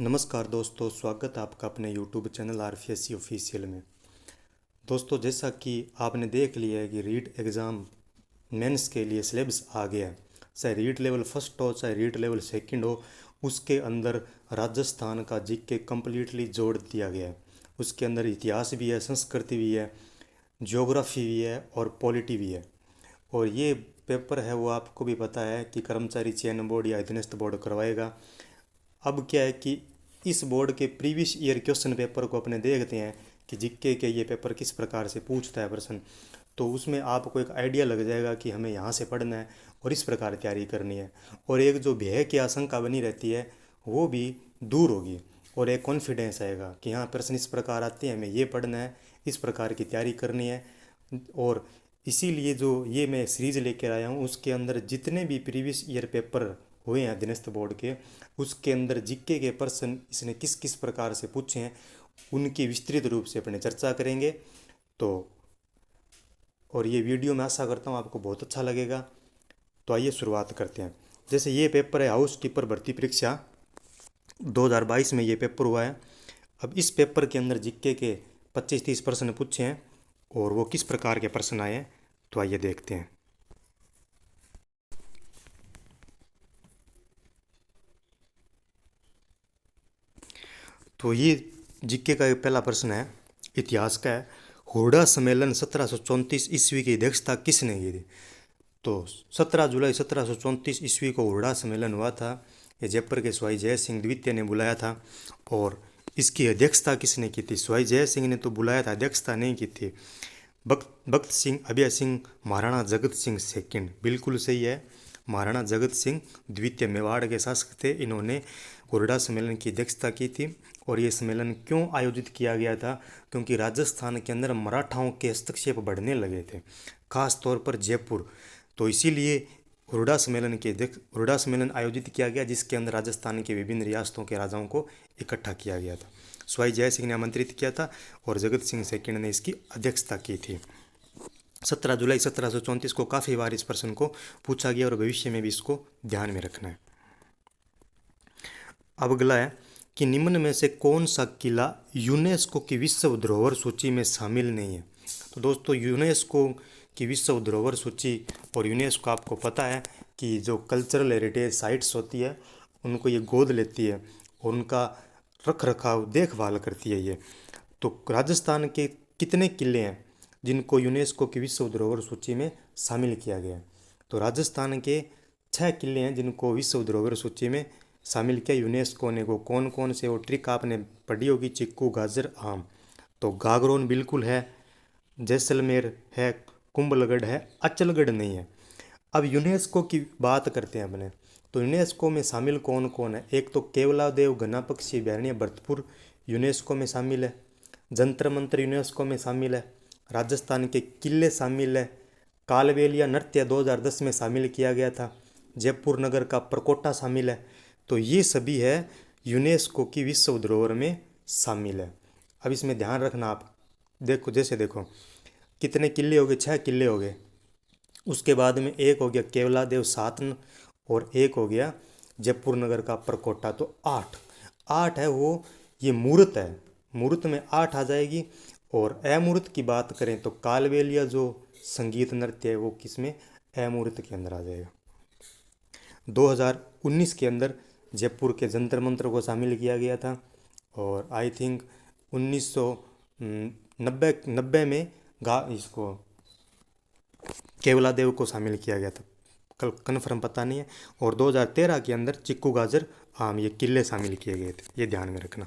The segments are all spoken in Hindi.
नमस्कार दोस्तों, स्वागत है आपका अपने YouTube चैनल RFSC ऑफिशियल में। दोस्तों, जैसा कि आपने देख लिया है कि रीट एग्ज़ाम मेंस के लिए सिलेबस आ गया है। चाहे रीट लेवल फर्स्ट हो चाहे रीट लेवल सेकंड हो, उसके अंदर राजस्थान का जीके कम्प्लीटली जोड़ दिया गया है। उसके अंदर इतिहास भी है, संस्कृति भी है, ज्योग्राफी भी है और पॉलिटी भी है। और ये पेपर है वो आपको भी पता है कि कर्मचारी चयन बोर्ड या अधीनस्थ बोर्ड करवाएगा। अब क्या है कि इस बोर्ड के प्रीवियस ईयर क्वेश्चन पेपर को अपने देखते हैं कि जीके के ये पेपर किस प्रकार से पूछता है प्रश्न, तो उसमें आपको एक आइडिया लग जाएगा कि हमें यहाँ से पढ़ना है और इस प्रकार तैयारी करनी है। और एक जो भय की आशंका बनी रहती है वो भी दूर होगी और एक कॉन्फिडेंस आएगा कि हाँ, प्रश्न इस प्रकार आते हैं, हमें ये पढ़ना है, इस प्रकार की तैयारी करनी है। और इसीलिए जो ये मैं सीरीज़ लेकर आया हूँ उसके अंदर जितने भी प्रीवियस ईयर पेपर हुए हैं अधीनस्थ बोर्ड के, उसके अंदर जीके के प्रश्न इसने किस किस प्रकार से पूछे हैं उनकी विस्तृत रूप से अपने चर्चा करेंगे। तो और ये वीडियो मैं आशा करता हूँ आपको बहुत अच्छा लगेगा। तो आइए शुरुआत करते हैं। जैसे ये पेपर है हाउस कीपर भर्ती परीक्षा 2022 में ये पेपर हुआ है। अब इस पेपर के अंदर जीके के 25-30 प्रश्न पूछे हैं और वो किस प्रकार के प्रश्न आए हैं, तो आइए देखते हैं। तो ये जीके का पहला प्रश्न है, इतिहास का है। हुर्डा सम्मेलन 1734 ईस्वी की अध्यक्षता किसने की थी? तो 17 जुलाई 1734 ईस्वी को हुर्डा सम्मेलन हुआ था। ये जयपुर के स्वाई जय सिंह द्वितीय ने बुलाया था। और इसकी अध्यक्षता किसने की थी? स्वाई जय सिंह ने तो बुलाया था, अध्यक्षता नहीं की थी। भक्त सिंह, अभय सिंह, महाराणा जगत सिंह सेकंड, बिल्कुल सही है। महाराणा जगत सिंह द्वितीय मेवाड़ के शासक थे, इन्होंने हुर्डा सम्मेलन की अध्यक्षता की थी। और ये सम्मेलन क्यों आयोजित किया गया था? क्योंकि राजस्थान के अंदर मराठाओं के हस्तक्षेप बढ़ने लगे थे, खास तौर पर जयपुर। तो इसीलिए हुर्डा सम्मेलन आयोजित किया गया, जिसके अंदर राजस्थान के विभिन्न रियासतों के राजाओं को इकट्ठा किया गया था। स्वाई जय सिंह ने आमंत्रित किया था और जगत सिंह सेकंड ने इसकी अध्यक्षता की थी। 17 जुलाई 1734 को काफ़ी बार इस प्रश्न को पूछा गया और भविष्य में भी इसको ध्यान में रखना है। अब अगला है कि निम्न में से कौन सा किला यूनेस्को की विश्व धरोहर सूची में शामिल नहीं है? तो दोस्तों, यूनेस्को की विश्व धरोहर सूची, और यूनेस्को आपको पता है कि जो कल्चरल हेरिटेज साइट्स होती है उनको ये गोद लेती है और उनका रख रखाव देखभाल करती है ये। तो राजस्थान के कितने किले हैं जिनको यूनेस्को की विश्व धरोहर सूची में शामिल किया गया है? तो राजस्थान के 6 किले हैं जिनको विश्व धरोहर सूची में शामिल किया यूनेस्को ने। वो कौन कौन से? वो ट्रिक आपने पढ़ी होगी, चिक्कू, गाजर, आम। तो गागरोन बिल्कुल है, जैसलमेर है, कुंभलगढ़ है, अचलगढ़ नहीं है। अब यूनेस्को की बात करते हैं अपने। तो यूनेस्को में शामिल कौन कौन है? एक तो केवलादेव घना पक्षी अभयारण्य भरतपुर यूनेस्को में शामिल है। जंतर मंतर यूनेस्को में शामिल है। राजस्थान के किले शामिल है। कालबेलिया नृत्य 2010 में शामिल किया गया था। जयपुर नगर का प्रकोटा शामिल है। तो ये सभी है यूनेस्को की विश्व धरोहर में शामिल है। अब इसमें ध्यान रखना आप। देखो, जैसे देखो कितने किले हो गए? 6 किले हो गए। उसके बाद में एक हो गया केवलादेव सातन और एक हो गया जयपुर नगर का प्रकोटा। तो 8 8 है वो। ये मूर्त है, मूर्त में 8 आ जाएगी। और अमूर्त की बात करें तो कालबेलिया जो संगीत नृत्य है वो किसमें? अमूर्त के अंदर आ जाएगा। 2019 के अंदर जयपुर के जंतर मंतर को शामिल किया गया था। और आई थिंक 1990 में इसको केवलादेव को शामिल किया गया था, कल कन्फर्म पता नहीं है। और 2013 के अंदर चिक्कू, गाजर, आम, ये किले शामिल किए गए थे, ये ध्यान में रखना।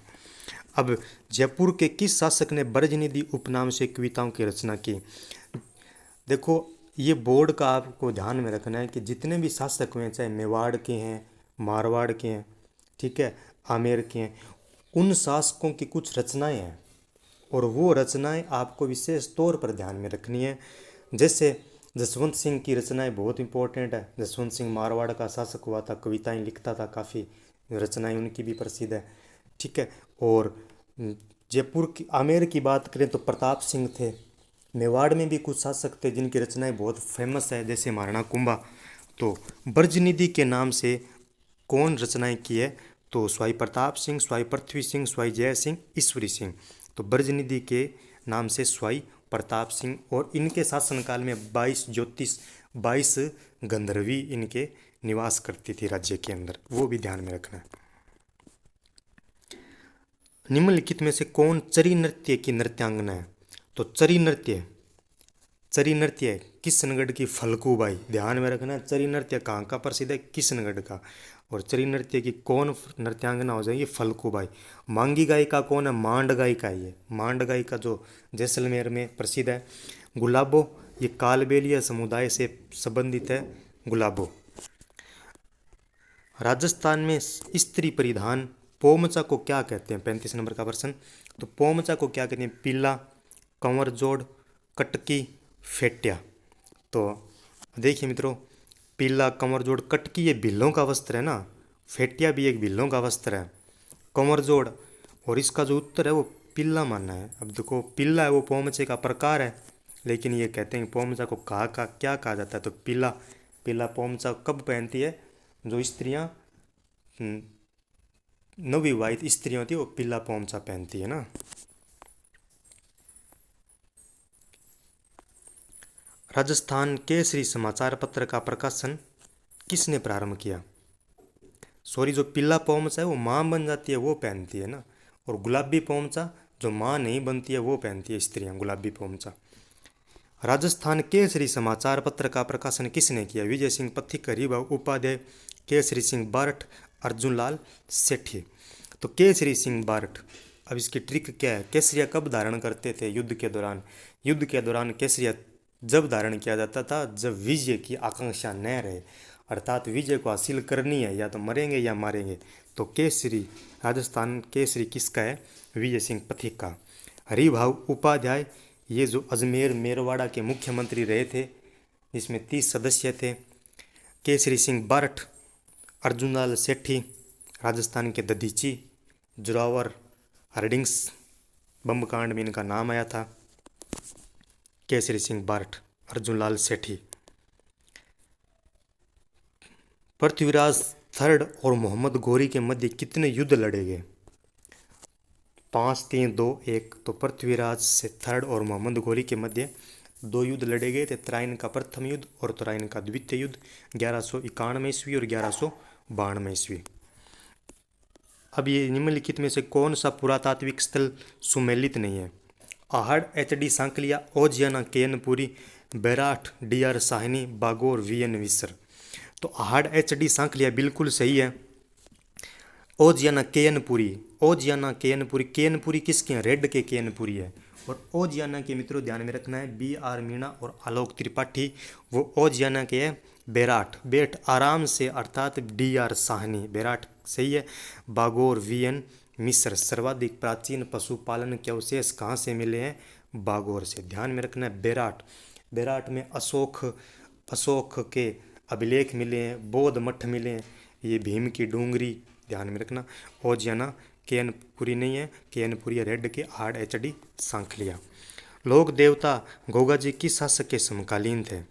अब जयपुर के किस शासक ने ब्रजनिधि उपनाम से कविताओं की रचना की? देखो, ये बोर्ड का आपको ध्यान में रखना है कि जितने भी शासक हुए, चाहे मेवाड़ के हैं, मारवाड़ के हैं, ठीक है, आमेर के हैं, उन शासकों की कुछ रचनाएं हैं और वो रचनाएं आपको विशेष तौर पर ध्यान में रखनी है। जैसे जसवंत सिंह की रचनाएं बहुत इंपॉर्टेंट है। जसवंत सिंह मारवाड़ का शासक हुआ था, कविताएं लिखता था, काफ़ी रचनाएं उनकी भी प्रसिद्ध है, ठीक है। और जयपुर की, आमेर की बात करें तो प्रताप सिंह थे। मेवाड़ में भी कुछ शासक थे जिनकी रचनाएं बहुत फेमस है, जैसे महाराणा कुंभा। तो ब्रजनिधि के नाम से कौन रचनाएं की है? तो स्वाई प्रताप सिंह, स्वाई पृथ्वी सिंह, स्वाई जय सिंह, ईश्वरी सिंह। तो ब्रजनिधि के नाम से स्वाई प्रताप सिंह, और इनके शासनकाल में 22 ज्योतिष 22 गंधर्वी इनके निवास करती थी राज्य के अंदर, वो भी ध्यान में रखना है। निम्नलिखित में से कौन चरी नृत्य की नृत्यांगना है? तो चरी नृत्य किशनगढ़ की फल्गुबाई, ध्यान में रखना। चरी नृत्य कहाँ का प्रसिद्ध है? किशनगढ़ का। और चरी नृत्य की कौन नृत्यांगना हो जाएगी? फल्गुबाई। मांगी गायिका कौन है? मांड गायिका है ये, मांड गायिका जो जैसलमेर में प्रसिद्ध है। गुलाबो, ये कालबेलिया समुदाय से संबंधित है गुलाबो। राजस्थान में स्त्री परिधान पोमचा को क्या कहते हैं? 35 नंबर का प्रश्न। तो पोमचा को क्या कहते हैं? पीला, कंवर जोड़, कटकी, फेटिया। तो देखिए मित्रों, पीला, कंवर जोड़, कटकी ये भिल्लों का वस्त्र है ना, फेटिया भी एक भिल्लों का वस्त्र है, कंवर जोड़, और इसका जो उत्तर है वो पीला मानना है। अब देखो, पीला है वो पोमचे का प्रकार है, लेकिन ये कहते हैं पोमचा को क्या कहा जाता है? तो पीला पोमचा कब पहनती है? जो स्त्रियां नवविवाहित स्त्रियां होती है वो पीला पोमचा पहनती है ना। राजस्थान केसरी समाचार पत्र का प्रकाशन किसने प्रारंभ किया? सॉरी, जो पीला पोमचा है वो माँ बन जाती है वो पहनती है ना, और गुलाबी पोमचा जो माँ नहीं बनती है वो पहनती है स्त्रियां, गुलाबी पोमचा। राजस्थान केसरी समाचार पत्र का प्रकाशन किसने किया? विजय सिंह पथिक, हरिभाऊ उपाध्याय, केसरी सिंह बारठ, अर्जुन लाल सेठी। तो केसरी सिंह बारठ, अब इसकी ट्रिक क्या है? केसरिया कब धारण करते थे? युद्ध के दौरान। युद्ध के दौरान केसरिया जब धारण किया जाता था जब विजय की आकांक्षा न रहे, अर्थात विजय को हासिल करनी है, या तो मरेंगे या मारेंगे। तो केसरी, राजस्थान केसरी किसका है? विजय सिंह पथिक का। हरिभाऊ उपाध्याय, ये जो अजमेर मेरवाड़ा के मुख्यमंत्री रहे थे, जिसमें 30 सदस्य थे। केसरी सिंह बारठ, अर्जुन लाल सेठी, राजस्थान के दधीची, जोरावर हर्डिंग्स बम कांड में इनका नाम आया था। केसरी सिंह बारठ, अर्जुन लाल सेठी। पृथ्वीराज थर्ड और मोहम्मद घोरी के मध्य कितने युद्ध लड़े गए? 5, 3, 2, 1। तो पृथ्वीराज से थर्ड और मोहम्मद घोरी के मध्य 2 युद्ध लड़े गए थे। तराइन का प्रथम युद्ध और तराइन का द्वितीय युद्ध, 1191 ईस्वी और 1192 ईस्वी। अब ये निम्नलिखित में से कौन सा पुरातात्विक स्थल सुमेलित नहीं है? Ahar, HD Sankalia, Ojiyana Kayanpuri, Bairath, DR Sahni, Bagor, VN विसर। तो आहड़ एचडी सांकलिया बिल्कुल सही है। ओजियाना केयनपुरी, केयनपुरी किसके हैं? रेड के केयनपुरी है। और ओजियाना के मित्रों ध्यान में रखना है, BR मीणा और आलोक त्रिपाठी, वो ओजियाना के है बैठ आराम से, अर्थात DR साहनी, बैराठ सही है। बागोर, VN मिस्र। सर्वाधिक प्राचीन पशुपालन के अवशेष कहाँ से मिले हैं? बागोर से। ध्यान में रखना है बैराठ में अशोक के अभिलेख मिले हैं, बौद्ध मठ मिले हैं, ये भीम की डूंगरी, ध्यान में रखना। ओजियाना केयनपुरी नहीं है, केयनपुरी रेड के आहड़ एचडी सांखलिया। लोक देवता गोगा जी किस शासक के समकालीन थे?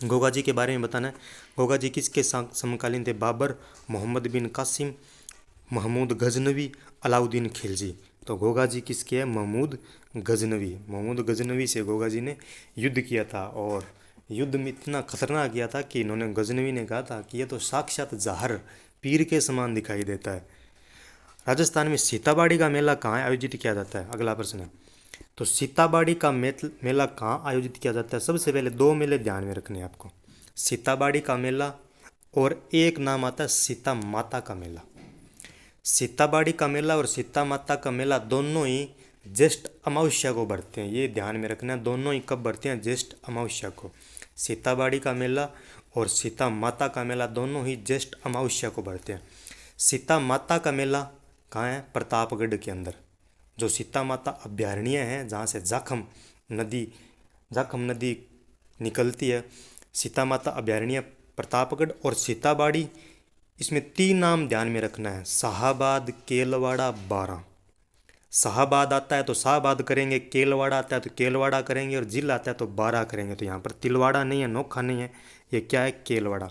गोगा जी के बारे में बताना है। गोगा जी किसके समकालीन थे? बाबर, मोहम्मद बिन कासिम, महमूद गजनवी, अलाउद्दीन खिलजी। तो गोगा जी किसके हैं? महमूद गजनवी से गोगा जी ने युद्ध किया था, और युद्ध में इतना खतरनाक किया था कि इन्होंने, गजनवी ने कहा था कि यह तो साक्षात जहर पीर के समान दिखाई देता है। राजस्थान में सीताबाड़ी का मेला कहाँ आयोजित किया जाता है? अगला प्रश्न है। तो सीताबाड़ी का मेला कहाँ आयोजित किया जाता है? सबसे पहले 2 मेले ध्यान में रखने हैं आपको, सीताबाड़ी का मेला और एक नाम आता है सीता माता का मेला। सीताबाड़ी का मेला और सीता माता का मेला दोनों ही ज्येष्ठ अमावस्या को बढ़ते हैं, ये ध्यान में रखना है। दोनों ही कब बढ़ते हैं? ज्येष्ठ अमावस्या को। सीताबाड़ी का मेला और सीता माता का मेला दोनों ही ज्येष्ठ अमावस्या को बढ़ते हैं। सीता माता का मेला कहाँ है? प्रतापगढ़ के अंदर। जो सीता माता अभयारण्य है जहाँ से जाखम नदी निकलती है, सीता माता अभयारण्य प्रतापगढ़ और सीताबाड़ी। इसमें 3 नाम ध्यान में रखना है, शाहाबाद, केलवाड़ा, बारां। शाहाबाद आता है तो शाहाबाद करेंगे, केलवाड़ा आता है तो केलवाड़ा करेंगे, और जिला आता है तो बारां करेंगे। तो यहाँ पर तिलवाड़ा नहीं है, नोखा नहीं है, ये क्या है? केलवाड़ा।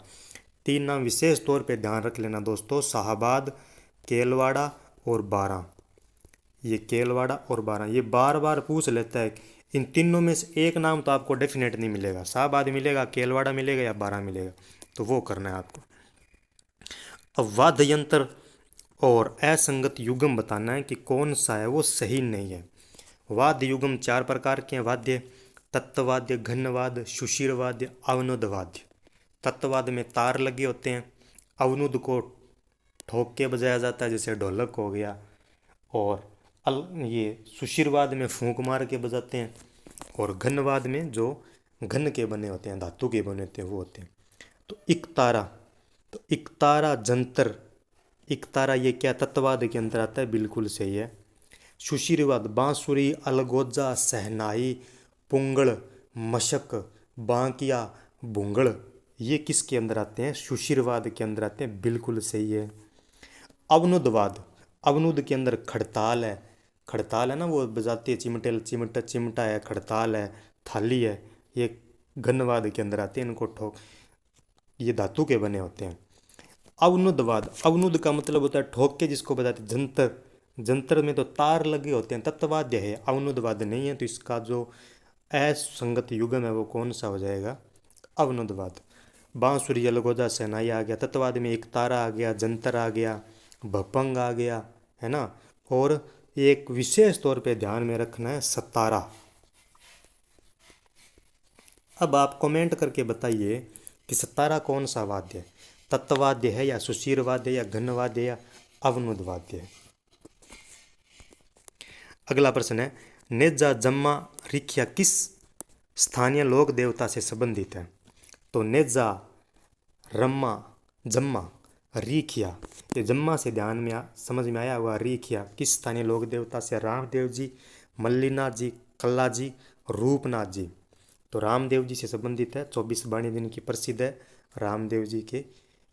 तीन नाम विशेष तौर पे ध्यान रख लेना दोस्तों, शाहबाद, केलवाड़ा और बारां। ये केलवाड़ा और बारां ये बार बार पूछ लेता है। इन तीनों में से एक नाम तो आपको डेफिनेट नहीं मिलेगा, शाहबाद मिलेगा, केलवाड़ा मिलेगा या बारां मिलेगा, तो वो करना है आपको। अब वाद्य यंत्र और असंगत युग्म बताना है कि कौन सा है वो सही नहीं है। वाद्य युग्म चार प्रकार के हैं वाद्य: तत्ववाद्य, घनवाद्य, सुषिरवाद्य, अवनुदवाद्य। तत्ववाद में तार लगे होते हैं, अवनुद को ठोक के बजाया जाता है जैसे ढोलक हो गया, और ये सुषिरवाद में फूंक मार के बजाते हैं, और घनवाद में जो घन के बने होते हैं, धातु के बने होते हैं, वो होते हैं। तो इकतारा, तो इकतारा जंतर, इकतारा ये क्या तत्ववाद के अंदर आता है, बिल्कुल सही है। सुशीरवाद बांसुरी, अलगोजा, सहनाई, पुंगड़, मशक, बांकिया, भुंगड़, ये किसके अंदर आते हैं, सुशीरवाद के अंदर आते हैं, बिल्कुल सही है। अवनुदवाद, अवनुद के अंदर खड़ताल है, खड़ताल है ना, वो बजाती है, चिमटे चिमटा चिमटा है, खड़ताल है, थाली है, ये घनवाद के अंदर आते हैं, इनको ठोक, ये धातु के बने होते हैं। अवनुदवाद, अवनुद का मतलब होता है ठोक के जिसको बजाते, जंतर, जंतर में तो तार लगे होते हैं, तत्ववाद्य है, अवनुदवाद नहीं है, तो इसका जो असंगत युग्म है वो कौन सा हो जाएगा, अवनुदवाद। बांसुरी, अलगोजा, शहनाई आ गया, तत्ववाद में एक तारा आ गया, जंतर आ गया, भपंग आ गया, है ना। और एक विशेष तौर पे ध्यान में रखना है सतारा। अब आप कमेंट करके बताइए कि सतारा कौन सा वाद्य है, तत्ववाद्य है या सुशीरवाद्य या घनवाद्य या अवनुदवाद्य है। अगला प्रश्न है, नेजा, जम्मा, रिख्या किस स्थानीय लोक देवता से संबंधित है। तो नेजा, रम्मा, जम्मा, रिखिया, ये जम्मा से ध्यान में समझ में आया हुआ, रिखिया किस स्थानीय लोक देवता से, रामदेव जी, मल्लीनाथ जी, कल्ला जी, रूपनाथ जी। तो रामदेव जी से संबंधित है, 24 बाणी दिन की प्रसिद्ध है रामदेव जी के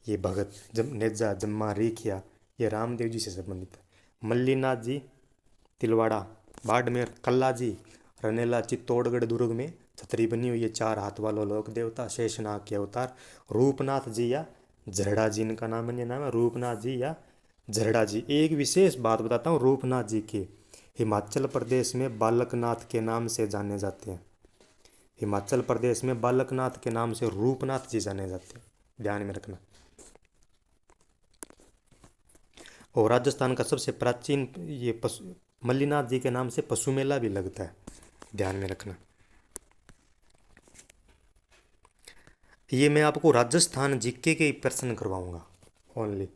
ये भगत, नेजा, जम्मा, रिखिया, ये रामदेव जी से संबंधित है। मल्लीनाथ जी तिलवाड़ा बाड़मेर, कल्ला जी रनेला चित्तौड़गढ़ दुर्ग में छतरी बनी हुई है, चार हाथ वाला लोक देवता, शेषनाग के अवतार। रूपनाथ जी या झरड़ा जी, इनका नाम अन्य नाम है, रूपनाथ जी या झरड़ा जी। एक विशेष बात बताता हूँ, रूपनाथ जी के हिमाचल प्रदेश में बालकनाथ के नाम से जाने जाते हैं, हिमाचल प्रदेश में बालकनाथ के नाम से रूपनाथ जी जाने जाते हैं, ध्यान में रखना। और राजस्थान का सबसे प्राचीन ये मल्लीनाथ जी के नाम से पशु मेला भी लगता है, ध्यान में रखना। ये मैं आपको राजस्थान जीके के ही प्रश्न करवाऊंगा ओनली,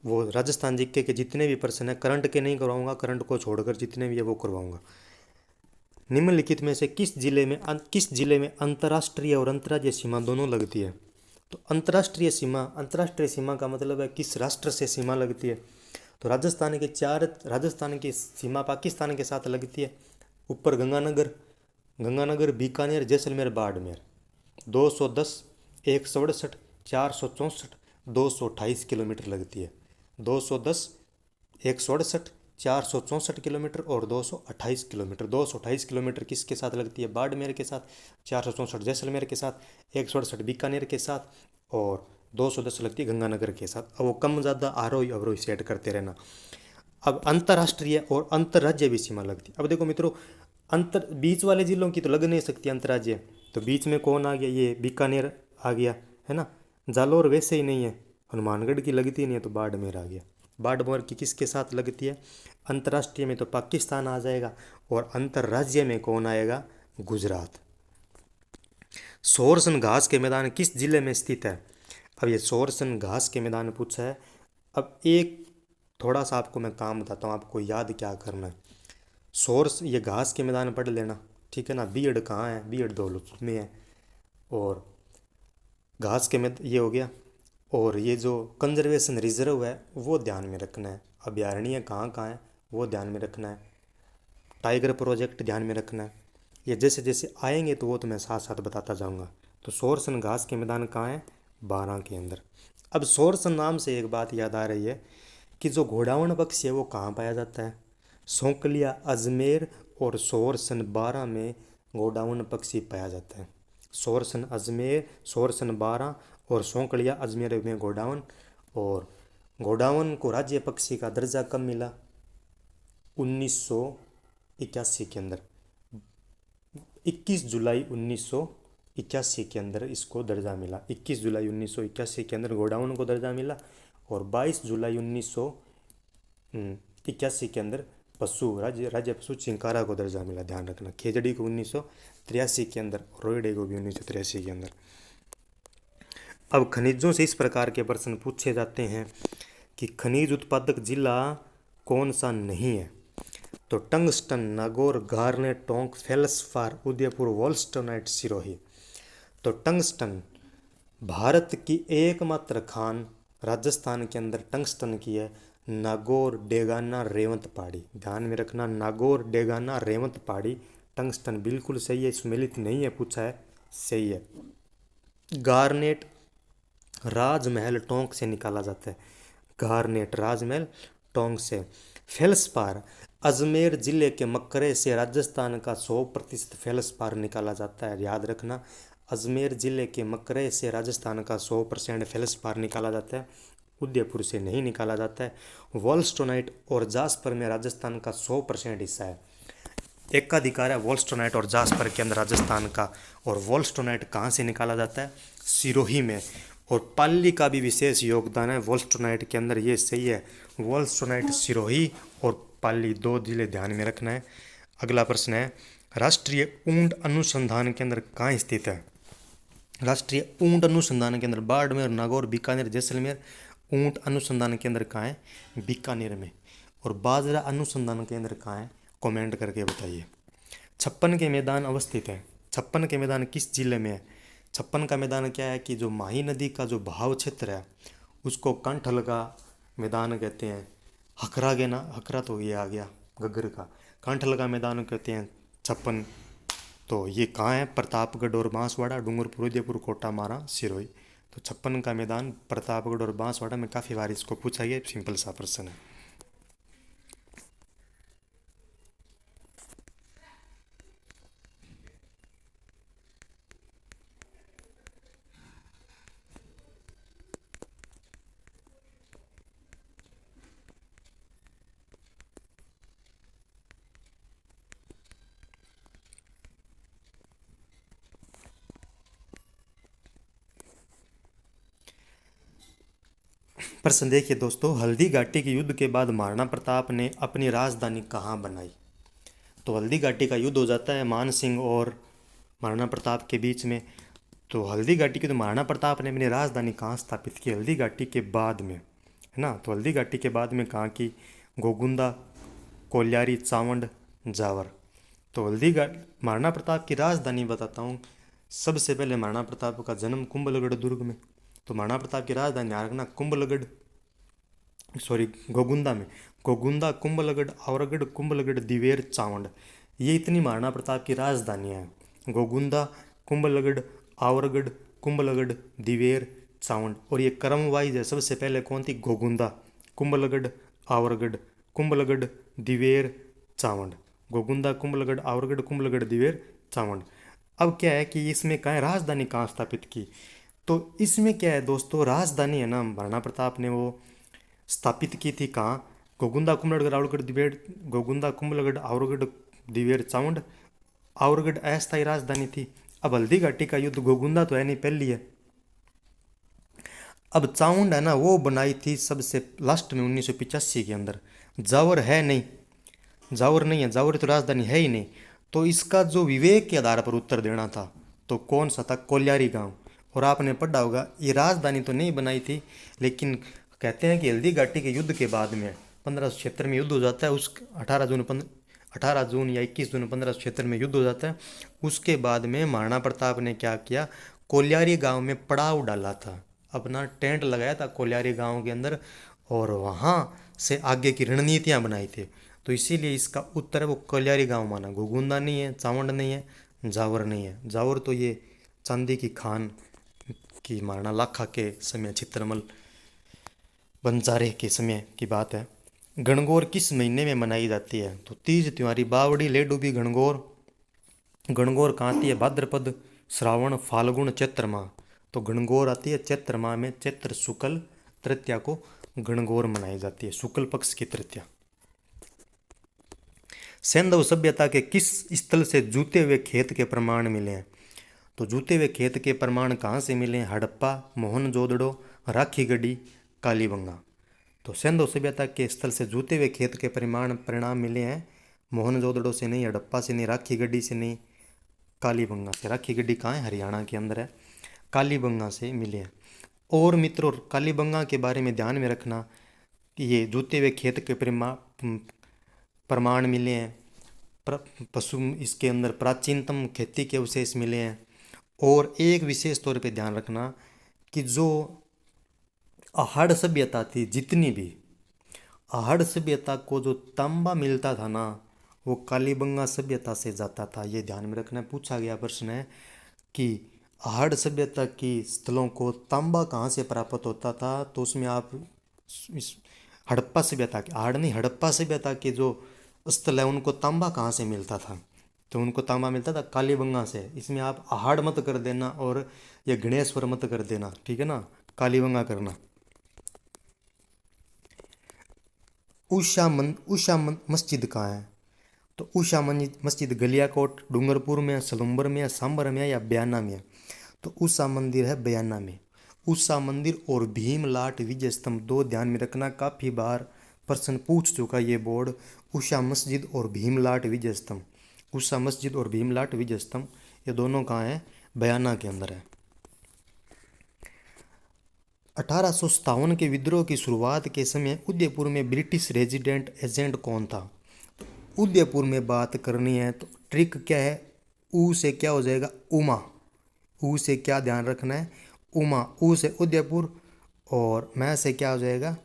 वो राजस्थान जीके के जितने भी प्रश्न है करंट के नहीं करवाऊंगा, करंट को छोड़कर जितने भी है वो करवाऊंगा। निम्नलिखित में से किस जिले में अंतर्राष्ट्रीय और अंतर्राज्यीय सीमा दोनों लगती है। तो अंतर्राष्ट्रीय सीमा का मतलब है किस राष्ट्र से सीमा लगती है। तो राजस्थान की सीमा पाकिस्तान के साथ लगती है। ऊपर गंगानगर, बीकानेर, जैसलमेर, बाड़मेर। 210, 168, 464, 228 किलोमीटर लगती है। 210, 168, 464 किलोमीटर और 228 किलोमीटर। 228 किलोमीटर किसके साथ लगती है, बाड़मेर के साथ। 464 जैसलमेर के साथ, 168 बीकानेर के साथ और 210 लगती है गंगानगर के साथ। अब वो कम ज़्यादा आरोही अवरोही सेट करते रहना। अब अंतर्राष्ट्रीय और अंतर्राज्यीय भी सीमा लगती है। अब देखो मित्रों, बीच वाले जिलों की तो लग नहीं सकती अंतर्राज्यीय, तो बीच में कौन आ गया, ये बीकानेर आ गया, है ना। जालोर वैसे ही नहीं है, हनुमानगढ़ की लगती नहीं है, तो बाड़मेर आ गया। बाड़मेर की किसके साथ लगती है, अंतर्राष्ट्रीय में तो पाकिस्तान आ जाएगा, और अंतर्राज्यीय में कौन आएगा, गुजरात। सोरसन घास के मैदान किस जिले में स्थित है। अब ये सोरसन घास के मैदान पूछा है। अब एक थोड़ा सा आपको मैं काम बताता हूँ, आपको याद क्या करना है। ये घास के मैदान पढ़ लेना, ठीक है ना। बीएड कहाँ है, बीएड दौलत में है, और घास के मैदान ये हो गया। और ये जो कंजर्वेशन रिजर्व है वो ध्यान में रखना है। अभयारण्य कहाँ कहाँ है वो ध्यान में रखना है। टाइगर प्रोजेक्ट ध्यान में रखना है। ये जैसे जैसे आएंगे तो वो तो मैं साथ साथ बताता जाऊंगा। तो सोरसन घास के मैदान कहाँ है, बारां के अंदर। अब सोरसन नाम से एक बात याद आ रही है कि जो घोड़ावण पक्षी है वो कहाँ पाया जाता है। सौंकलिया, अजमेर और सोरसन, बारां में घोड़ावण पक्षी पाया जाता है। सोरसन अजमेर, सोरसन बारां और सौंकड़िया अजमेर में गोडावन। और गोडावन को राज्य पक्षी का दर्जा कब मिला? 1981 के अंदर, 21 जुलाई 1981 के अंदर इसको दर्जा मिला। 21 जुलाई 1981 के अंदर गोडाउन को दर्जा मिला। और 22 जुलाई 1981 के अंदर राज्य पशु चिंकारा को दर्जा मिला। ध्यान रखना, खेजड़ी को 1983 के अंदर, रोहिड़े को भी 1983 के अंदर। अब खनिजों से इस प्रकार के प्रश्न पूछे जाते हैं कि खनिज उत्पादक जिला कौन सा नहीं है? तो tungsten, Nagaur, garnet, Tonk, feldspar, Udaipur, wollastonite, Sirohi. तो टंगस्टन भारत की एकमात्र खान राजस्थान के अंदर टंगस्टन की है, नागौर, डेगाना, रेवंत पहाड़ी। ध्यान में रखना, नागौर, डेगाना, रेवंत पहाड़ी, टंगस्टन बिल्कुल सही है, सम्मिलित नहीं है पूछा है, सही है। गार्नेट राजमहल टोंक से निकाला जाता है, गार्नेट राजमहल टोंक से। फेल्सपार अजमेर जिले के मकरे से राजस्थान का 100% फेल्सपार निकाला जाता है, याद रखना। अजमेर जिले के मकरे से राजस्थान का 100% फेल्सपार निकाला जाता है, उदयपुर से नहीं निकाला जाता है। वोल्स्टोनाइट और जास्पर में राजस्थान का 100% हिस्सा है। एकाधिकार है वोल्स्टोनाइट और जास्पर के अंदर राजस्थान का। और वोल्स्टोनाइट कहाँ से निकाला जाता है? सिरोही में। और पाली का भी विशेष योगदान है वोल्स्टोनाइट के अंदर, ये सही है। वोल्स्टोनाइट सिरोही और पाली 2 जिले ध्यान में रखना है। अगला प्रश्न है, राष्ट्रीय ऊंट अनुसंधान केंद्र कहाँ स्थित है? राष्ट्रीय ऊंट अनुसंधान केंद्र बाड़मेर, नागौर, बीकानेर, जैसलमेर। ऊंट अनुसंधान केंद्र कहाँ है? बीकानेर में। और बाजरा अनुसंधान केंद्र कहाँ है? कमेंट करके बताइए। 56 के मैदान अवस्थित है। 56 के मैदान किस जिले में है? 56 का मैदान क्या है कि जो माही नदी का जो बहाव क्षेत्र है उसको कंठल का मैदान कहते हैं। हकरा के ना, हकरा तो ये आ गया गग्गर का, कंठल का मैदान कहते हैं 56। तो ये कहाँ है? प्रतापगढ़ और बांसवाड़ा, डूंगरपुर, उदयपुर, कोटा, मारा, सिरोही। तो 56 का मैदान प्रतापगढ़ और बांसवाड़ा में काफ़ी बार इसको पूछा गया, सिंपल सा प्रश्न है। प्रश्न देखिए दोस्तों, हल्दी घाटी के युद्ध के बाद महाराणा प्रताप ने अपनी राजधानी कहाँ बनाई? तो हल्दी घाटी का युद्ध हो जाता है मान सिंह और महाराणा प्रताप के बीच में। तो हल्दी घाटी की तो महाराणा प्रताप ने अपनी राजधानी कहाँ स्थापित की? हल्दी घाटी के बाद में, है ना। तो हल्दी घाटी के बाद में कहाँ की? गोगुंदा, कोल्यारी, चावंड, जावर। तो महाराणा प्रताप की राजधानी बताता हूँ। सबसे पहले महाराणा प्रताप का जन्म कुंभलगढ़ दुर्ग में। तो महाराणा प्रताप की राजधानी ध्यान रखना कुंभलगढ़, गोगुंदा में। गोगुंदा, कुंभलगढ़, औरगढ़, कुंभलगढ़, दिवेर, चावंड, ये इतनी महाराणा प्रताप की राजधानियाँ हैं। गोगुंदा, कुंभलगढ़, औरगढ़, कुंभलगढ़, दिवेर, चावंड। और ये क्रम वाइज है। सबसे पहले कौन थी? गोगुंदा, कुंभलगढ़, औरगढ़, कुंभलगढ़, दिवेर, चावंड। गोगुंदा, कुंभलगढ़, औरगढ़, कुंभलगढ़, दिवेर, चावंड। अब क्या है कि इसमें कहाँ राजधानी कहाँ स्थापित की? तो इसमें क्या है दोस्तों, राजधानी है ना महाराणा प्रताप ने वो स्थापित की थी कहाँ? गोगुंदा, कुंभलगढ़, औरगढ़, दिवेर, गोगुंदा, कुंभलगढ़, औरगढ़, दिवेर, चावंड। औरगढ़ अस्थायी राजधानी थी। अब हल्दी घाटी का युद्ध, गोगुंदा तो है नहीं, पहली है। अब चावंड है ना वो बनाई थी सबसे लास्ट में 1985 के अंदर। जावर है नहीं, जावर नहीं है, जावर तो राजधानी है ही नहीं। तो इसका जो विवेक के आधार पर उत्तर देना था तो कौन सा था? कोल्यारी गांव। और आपने पढ़ा होगा ये राजधानी तो नहीं बनाई थी, लेकिन कहते हैं कि हल्दी घाटी के युद्ध के बाद में 1576 में युद्ध हो जाता है। उस 18 जून या 21 जून 1576 में युद्ध हो जाता है। उसके बाद में महाराणा प्रताप ने क्या किया? कोल्यारी गांव में पड़ाव डाला था, अपना टेंट लगाया था कोल्यारी गांव के अंदर, और वहाँ से आगे की रणनीतियाँ बनाई थी। तो इसीलिए इसका उत्तर है वो कोल्यारी गांव माना। गोगुंदा नहीं है, चावंड नहीं है, जावर नहीं है। जावर तो ये चांदी की खान की महाराणा लाखा के समय, चित्रमल बंजारे के समय की बात है। गणगौर किस महीने में मनाई जाती है? तो तीज त्योहारी, बावड़ी, लेडूबी, गणगौर। गणगौर कहाँ आती है? भाद्रपद श्रावण फाल्गुन चैत्र माह। तो गणगौर आती है चैत्र माह में, चैत्र शुक्ल तृतीया को गणगौर मनाई जाती है, शुक्ल पक्ष की तृतीया। सैंधव सभ्यता के किस स्थल से जूते हुए खेत के प्रमाण मिले हैं? तो जूते हुए खेत के प्रमाण कहाँ से मिले हैं? हड़प्पा, मोहनजोदड़ो, राखीगढ़ी, कालीबंगा। तो सैंधव सभ्यता के स्थल से जूते हुए खेत के परिणाम मिले हैं मोहनजोदड़ो से नहीं, हड़प्पा से नहीं, राखीगढ़ी से नहीं, कालीबंगा से। राखीगढ़ी कहाँ है? हरियाणा के अंदर है। कालीबंगा से मिले हैं। और मित्रों, कालीबंगा के बारे में ध्यान में रखना कि ये जूते हुए खेत के प्रमाण मिले हैं। पशु इसके अंदर प्राचीनतम खेती के अवशेष मिले हैं। और एक विशेष तौर पे ध्यान रखना कि जो आहड़ सभ्यता थी, जितनी भी आहड़ सभ्यता को जो तांबा मिलता था ना, वो कालीबंगा सभ्यता से जाता था। ये ध्यान में रखना। पूछा गया प्रश्न है कि आहड़ सभ्यता की स्थलों को तांबा कहाँ से प्राप्त होता था, तो उसमें आप इस हड़प्पा सभ्यता के, आहड़ नहीं, हड़प्पा सभ्यता के जो स्थल है उनको तांबा कहाँ से मिलता था, तो उनको तांबा मिलता था कालीबंगा से। इसमें आप आहड़ मत कर देना और ये गणेश्वर मत कर देना, ठीक है ना, कालीबंगा करना। उषा मस्जिद कहाँ है? तो उषा मस्जिद गलियाकोट, डूंगरपुर में, सलुम्बर में, सांबर में या बयाना में? तो उषा मंदिर है बयाना में। उषा मंदिर और भीमलाट विजय स्तंभ, दो ध्यान में रखना, काफ़ी बार प्रश्न पूछ चुका ये बोर्ड। उषा मस्जिद और भीमलाट विजय स्तंभ, उषा मस्जिद और भीमलाट विजय स्तंभ, ये दोनों कहाँ हैं? बयाना के अंदर है। 1857 के विद्रोह की शुरुआत के समय उदयपुर में ब्रिटिश रेजिडेंट एजेंट कौन था? तो उदयपुर में बात करनी है तो ट्रिक क्या है? ऊ से क्या हो जाएगा? उमा। ऊ से क्या ध्यान रखना है? उमा। ऊ से उदयपुर और मैं से क्या हो जाएगा?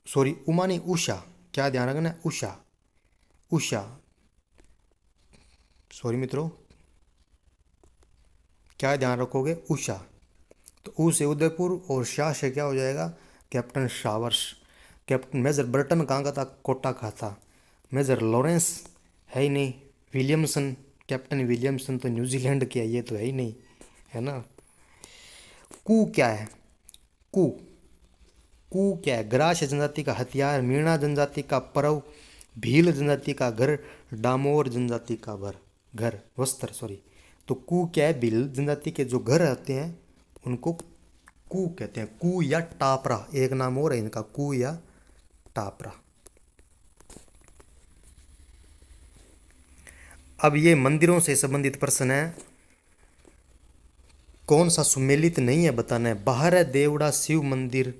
सॉरी, उमा नहीं, उषा। क्या ध्यान रखना है? उषा। उषा, सॉरी मित्रों, क्या ध्यान रखोगे? उषा। तो ऊ से उदयपुर और शाह से क्या हो जाएगा? Captain showers. Captain major Burton कहाँ का था? कोटा का था। मेजर लॉरेंस है ही नहीं। विलियमसन, कैप्टन विलियमसन तो न्यूजीलैंड के है, ये तो है ही नहीं, है ना। कू क्या है? कू, कू क्या है? ग्रास जनजाति का हथियार, मीणा जनजाति का परव, भील जनजाति का घर, डामोर जनजाति का घर वस्त्र, सॉरी। तो कू क्या है? भील जनजाति के जो घर आते हैं उनको कू कहते हैं। कू या टापरा, एक नाम और है इनका, कू या टापरा। अब ये मंदिरों से संबंधित प्रश्न है। कौन सा सुमेलित नहीं है बताना है। बाहर है देवड़ा शिव मंदिर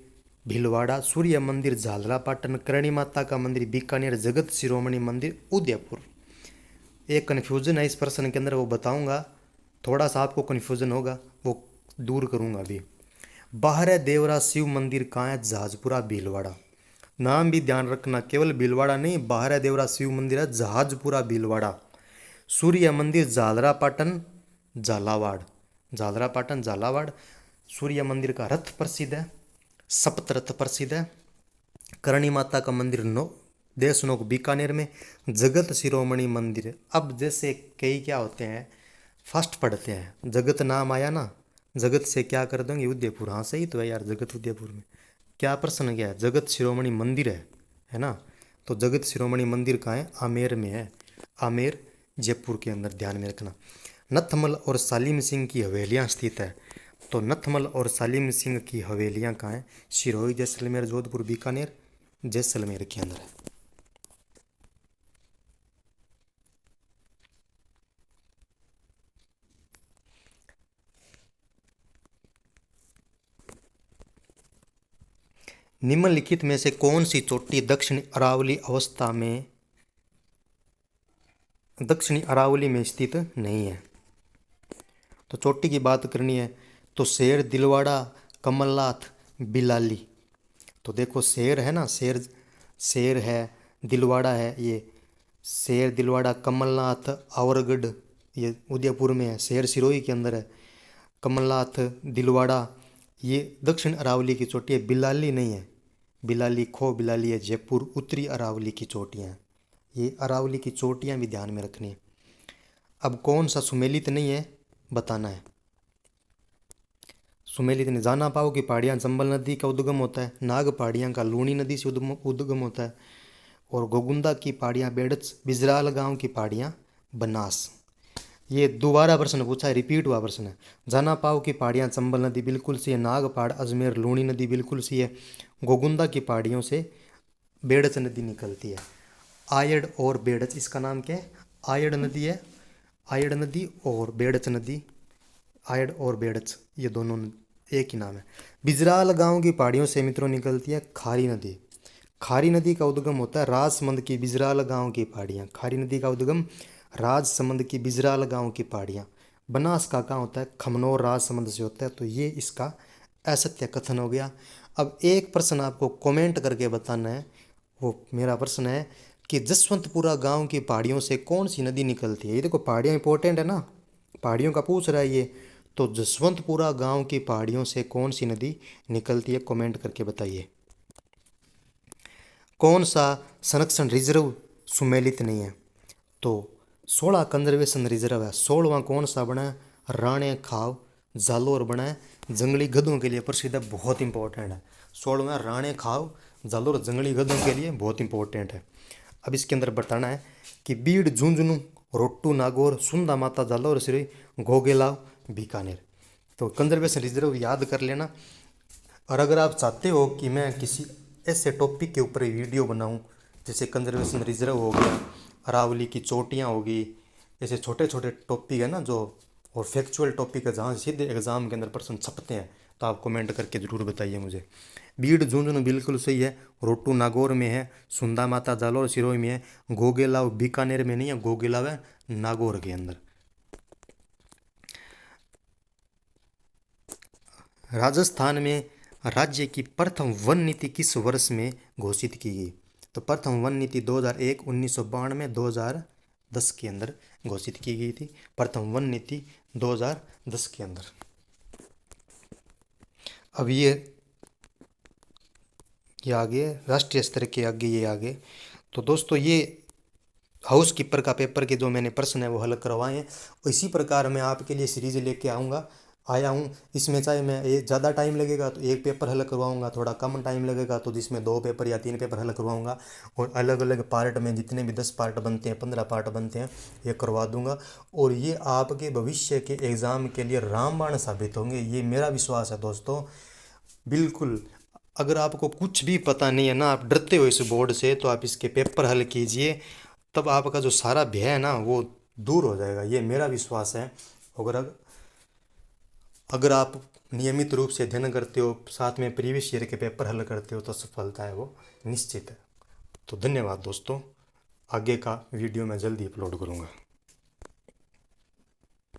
भीलवाड़ा, सूर्य मंदिर झालरापाटन, करणी माता का मंदिर बीकानेर, जगत शिरोमणि मंदिर उदयपुर। एक कन्फ्यूजन है इस प्रश्न के अंदर, वो बताऊंगा। थोड़ा सा आपको कन्फ्यूजन होगा, वो दूर करूंगा अभी। बाहर है देवरा शिव मंदिर कहाँ है? जहाजपुरा भीलवाड़ा। नाम भी ध्यान रखना, केवल भीलवाड़ा नहीं, बाहर है देवरा शिव मंदिर है जहाजपुरा भीलवाड़ा। सूर्य मंदिर झालरापाटन झालावाड़, झालरापाटन झालावाड़। सूर्य मंदिर का रथ प्रसिद्ध है, सप्त रथ प्रसिद्ध है। करणी माता का मंदिर देशनोक बीकानेर में, जगत शिरोमणि मंदिर। अब जैसे कई क्या होते हैं, फर्स्ट पढ़ते हैं, जगत नाम आया ना, जगत से क्या कर देंगे? उदयपुर। हाँ सही तो है यार, जगत उदयपुर में। क्या प्रश्न क्या है? जगत शिरोमणि मंदिर है ना। तो जगत शिरोमणि मंदिर कहाँ है? आमेर में है। आमेर जयपुर के अंदर, ध्यान में रखना। नथमल और सालिम सिंह की हवेलियाँ स्थित है। तो नथमल और सालिम सिंह की हवेलियाँ कहाँ हैं? सिरोही, जैसलमेर, जोधपुर, बीकानेर, जैसलमेर के अंदर है। निम्नलिखित में से कौन सी चोटी दक्षिण अरावली में स्थित नहीं है? तो चोटी की बात करनी है तो शेर, दिलवाड़ा, कमलनाथ, बिलाली। तो देखो शेर है ना, शेर है, दिलवाड़ा है, ये शेर, दिलवाड़ा, कमलनाथ, आवरगढ़, ये उदयपुर में है। शेर सिरोही के अंदर है। कमलनाथ, दिलवाड़ा, ये दक्षिण अरावली की चोटी है। बिलाली नहीं है, बिलाली खो बिलाली है जयपुर, उत्तरी अरावली की चोटियाँ हैं। ये अरावली की चोटियाँ भी ध्यान में रखनी है। अब कौन सा सुमेलित नहीं है? बताना है। सुमेलित ने जाना पाओ कि पहाड़ियाँ चंबल नदी का उद्गम होता है, नाग पहाड़ियाँ का लूणी नदी से उद्गम होता है, और गोगुंदा की पहाड़ियाँ बेड़च बिजराल गांव की पहाड़ियाँ बनास। ये दोबारा प्रश्न पूछा है, रिपीट हुआ प्रश्न है। जाना पाओ की पहाड़ियाँ चंबल नदी बिल्कुल सी है, नाग पहाड़ अजमेर लूणी नदी बिल्कुल सी है, गोगुंदा की पहाड़ियों से बेड़च नदी निकलती है। आयड़ और बेड़च, इसका नाम क्या है? आयड़ नदी है, आयड़ नदी और बेड़च नदी, आयड़ और बेड़च ये दोनों एक ही नाम है। बिजराल गांव की पहाड़ियों से मित्रों निकलती है खारी नदी। खारी नदी का उद्गम होता है राजसमंद की बिजराल गांव की पहाड़ियाँ। खारी नदी का उद्गम राजसमंद की बिजराल गांव की पहाड़ियाँ। बनास का कहाँ होता है? खमनोर राजसमंद से होता है। तो ये इसका असत्य कथन हो गया। अब एक प्रश्न आपको कमेंट करके बताना है, वो मेरा प्रश्न है कि जसवंतपुरा गांव की पहाड़ियों से कौन सी नदी निकलती है? ये देखो पहाड़ियाँ इंपॉर्टेंट है ना, पहाड़ियों का पूछ रहा है ये। तो जसवंतपुरा गांव की पहाड़ियों से कौन सी नदी निकलती है? कमेंट करके बताइए। कौन सा संरक्षण रिजर्व सुमेलित नहीं है? तो 16 कंजर्वेशन रिजर्व है। 16वां कौन सा बना है? राणे खाव जालोर बना है, जंगली गधों के लिए प्रसिद्ध है, बहुत इंपॉर्टेंट है। 16वां राणे खाव जालोर जंगली गधों के लिए बहुत इंपॉर्टेंट है। अब इसके अंदर बताना है कि बीड़ झुंझुनू रोट्टू नागौर सुंदा माता जालोर श्री घोगेलाव बीकानेर। तो कंजर्वेशन रिजर्व याद कर लेना। और अगर आप चाहते हो कि मैं किसी ऐसे टॉपिक के ऊपर वीडियो बनाऊं, जैसे कंजर्वेशन रिजर्व हो गया, अरावली की चोटियाँ होगी, ऐसे छोटे छोटे टॉपिक है ना जो, और फैक्चुअल टॉपिक है जहाँ सीधे एग्जाम के अंदर प्रश्न छपते हैं, तो आप कमेंट करके ज़रूर बताइए मुझे। बीड़ झुंझुनू बिल्कुल सही है, रोटू नागौर में है, सुंदा माता जालोर सिरोही में है, गोगेलाव बीकानेर में नहीं है, गोगेलाव है नागौर के अंदर। राजस्थान में राज्य की प्रथम वन नीति किस वर्ष में घोषित की गई? तो प्रथम वन नीति 2001, 1992, 2010 के अंदर घोषित की गई थी। प्रथम वन नीति 2010 के अंदर। अब ये आगे राष्ट्रीय स्तर के आगे ये आगे। तो दोस्तों ये हाउस कीपर का पेपर के जो मैंने प्रश्न है वो हल करवाए हैं, इसी प्रकार मैं आपके लिए सीरीज लेके आया हूँ। इसमें चाहे मैं ज़्यादा टाइम लगेगा तो एक पेपर हल करवाऊँगा, थोड़ा कम टाइम लगेगा तो जिसमें 2 पेपर या 3 पेपर हल करवाऊँगा, और अलग अलग पार्ट में जितने भी 10 पार्ट बनते हैं, 15 पार्ट बनते हैं, ये करवा दूँगा। और ये आपके भविष्य के एग्ज़ाम के लिए रामबाण साबित होंगे, ये मेरा विश्वास है दोस्तों। बिल्कुल, अगर आपको कुछ भी पता नहीं है ना, आप डरते हो इस बोर्ड से, तो आप इसके पेपर हल कीजिए, तब आपका जो सारा भय है ना वो दूर हो जाएगा, ये मेरा विश्वास है। अगर आप नियमित रूप से अध्ययन करते हो, साथ में प्रीवियस ईयर के पेपर हल करते हो, तो सफलता है वो निश्चित है। तो धन्यवाद दोस्तों, आगे का वीडियो मैं जल्दी अपलोड करूँगा।